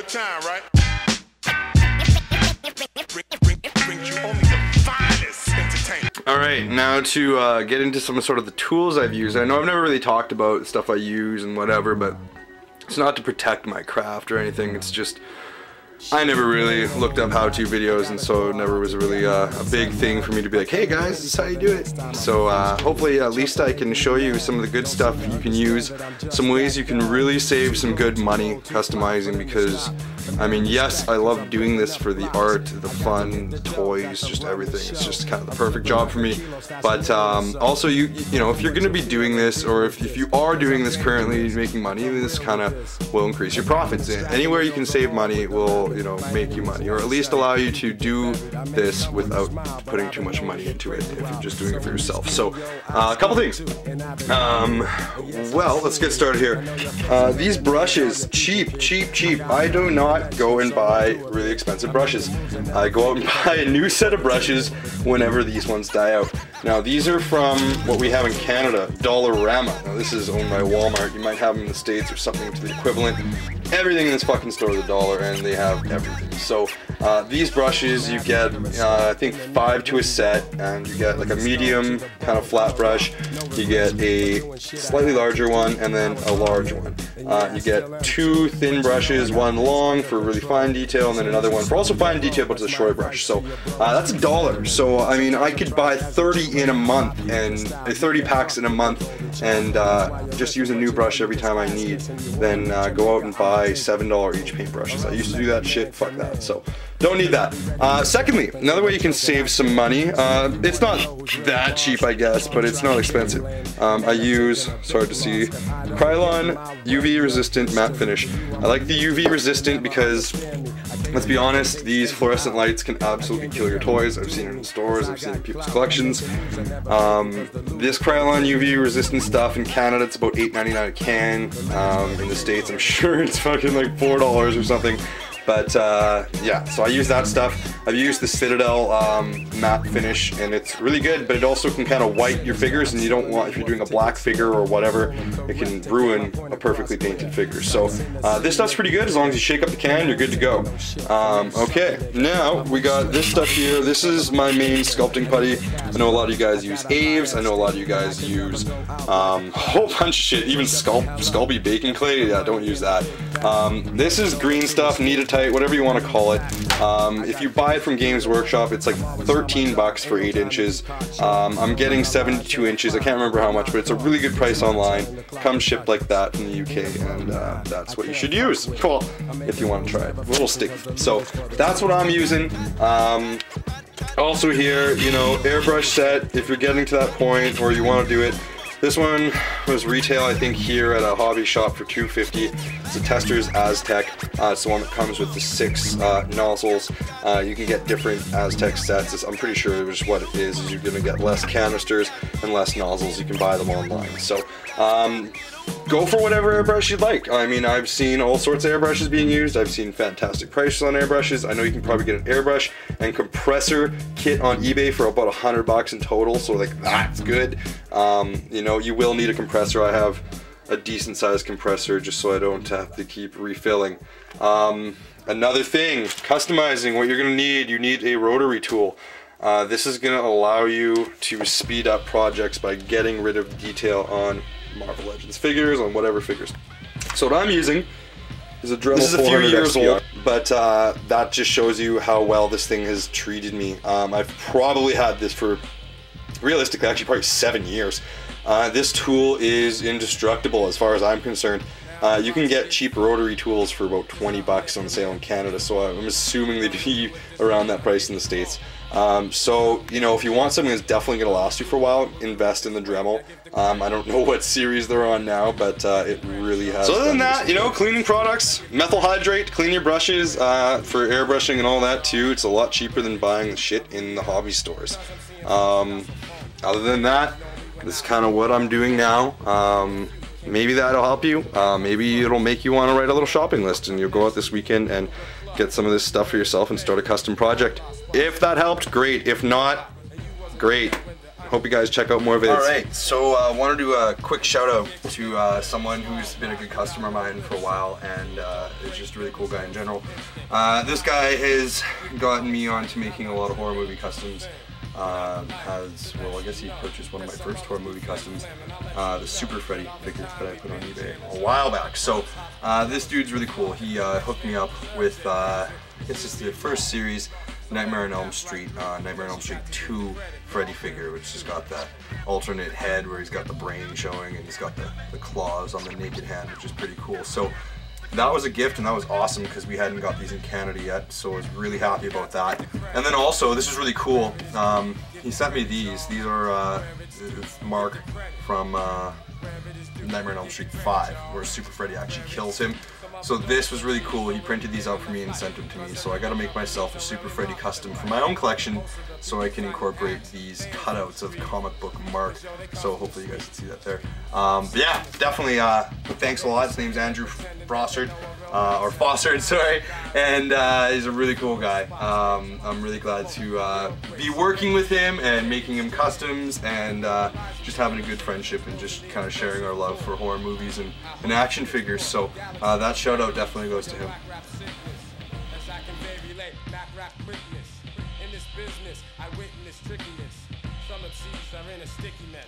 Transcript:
good time, right? Brings you only the finest entertainment. All right, now to get into some sort of the tools I've used. I know I've never really talked about stuff I use and whatever, but it's not to protect my craft or anything. It's just I never really looked up how-to videos, and so it never was really a big thing for me to be like, hey guys, this is how you do it. So hopefully at least I can show you some of the good stuff you can use, some ways you can really save some good money customizing, because I mean, yes, I love doing this for the art, the fun, the toys, just everything. It's just kind of the perfect job for me. But also, you know, if you're going to be doing this, or if you are doing this currently, making money, this kind of will increase your profits. And anywhere you can save money will, you know, make you money, or at least allow you to do this without putting too much money into it if you're just doing it for yourself. So, a couple things. Well, let's get started here. These brushes, cheap. I do not go and buy really expensive brushes. I go out and buy a new set of brushes whenever these ones die out. Now these are from what we have in Canada, Dollarama. Now this is owned by Walmart. You might have them in the States or something to the equivalent. Everything in this fucking store is $1 and they have everything. So these brushes you get I think 5 to a set, and you get like a medium kind of flat brush, you get a slightly larger one, and then a large one. You get 2 thin brushes, one long for really fine detail, and then another one for also fine detail, but it's a short brush. So that's $1. So I mean, I could buy 30 in a month, and 30 packs in a month, and just use a new brush every time I need. Then go out and buy $7 each paintbrushes. I used to do that shit. Fuck that. So don't need that. Secondly, another way you can save some money. It's not that cheap, I guess, but it's not expensive. I use, it's hard to see, Krylon UV resistant matte finish. I like the UV resistant because, let's be honest, these fluorescent lights can absolutely kill your toys. I've seen it in stores, I've seen it in people's collections. This Krylon UV resistant stuff in Canada, it's about $8.99 a can. In the States, I'm sure it's fucking like $4 or something. But yeah, so I use that stuff. I've used the Citadel matte finish, and it's really good, but it also can kind of white your figures, and you don't want, if you're doing a black figure or whatever, it can ruin a perfectly painted figure. So this stuff's pretty good. As long as you shake up the can, you're good to go. Okay, now we got this stuff here. This is my main sculpting putty. I know a lot of you guys use Aves. I know a lot of you guys use a whole bunch of shit, even Sculpey baking clay. Yeah, don't use that. This is green stuff, Neatatite, whatever you want to call it. If you buy it from Games Workshop, it's like 13 bucks for 8 inches. I'm getting 72 inches. I can't remember how much, but it's a really good price online. Comes shipped like that from the UK, and that's what you should use. Cool. If you want to try it. A little sticky. So that's what I'm using. Also here, you know, airbrush set, if you're getting to that point or you want to do it. This one was retail, I think, here at a hobby shop for $2.50. It's a Tester's Aztec. It's the one that comes with the 6 nozzles. You can get different Aztec sets. I'm pretty sure it was what it is you're going to get less canisters and less nozzles. You can buy them online. So go for whatever airbrush you'd like. I mean, I've seen all sorts of airbrushes being used. I've seen fantastic prices on airbrushes. I know you can probably get an airbrush and compressor kit on eBay for about $100 in total, so like that's good. You know, you will need a compressor. I have a decent sized compressor just so I don't have to keep refilling. Another thing, customizing, what you're gonna need, you need a rotary tool. This is gonna allow you to speed up projects by getting rid of detail on Marvel Legends figures, on whatever figures. So what I'm using is a Dremel. This is a few years old, but that just shows you how well this thing has treated me. I've probably had this for, realistically, actually probably 7 years. This tool is indestructible as far as I'm concerned. You can get cheap rotary tools for about 20 bucks on sale in Canada, so I'm assuming they'd be around that price in the States. So, you know, if you want something that's definitely going to last you for a while, invest in the Dremel. I don't know what series they're on now, but it really has. So other than that, you know, cleaning products, methyl hydrate, clean your brushes, for airbrushing and all that too. It's a lot cheaper than buying the shit in the hobby stores. Other than that, this is kind of what I'm doing now. Maybe that'll help you. Maybe it'll make you want to write a little shopping list, and you'll go out this weekend and get some of this stuff for yourself and start a custom project. If that helped, great. If not, great. hope you guys check out more vids. Alright, so I want to do a quick shout out to someone who's been a good customer of mine for a while and is just a really cool guy in general. This guy has gotten me onto making a lot of horror movie customs. Well, I guess he purchased one of my first horror movie customs, the Super Freddy figure that I put on eBay a while back. So this dude's really cool. He hooked me up with, I guess it's the first series, Nightmare on Elm Street 2 Freddy figure, which has got that alternate head where he's got the brain showing and he's got the claws on the naked hand, which is pretty cool. So that was a gift and that was awesome because we hadn't got these in Canada yet, so I was really happy about that. And then also, this is really cool, he sent me these. These are it's Mark from Nightmare on Elm Street 5, where Super Freddy actually kills him. So this was really cool. He printed these out for me and sent them to me. So I got to make myself a Super Freddy custom for my own collection so I can incorporate these cutouts of comic book Mark. So hopefully you guys can see that there. But yeah, definitely thanks a lot. His name's Andrew Fossard, or Fossard, sorry. And he's a really cool guy. I'm really glad to be working with him and making him customs and just having a good friendship and just kind of sharing our love for horror movies and action figures. So that shout out definitely goes to him. In this business, I witness trickiness. Some MCs are in a sticky mess.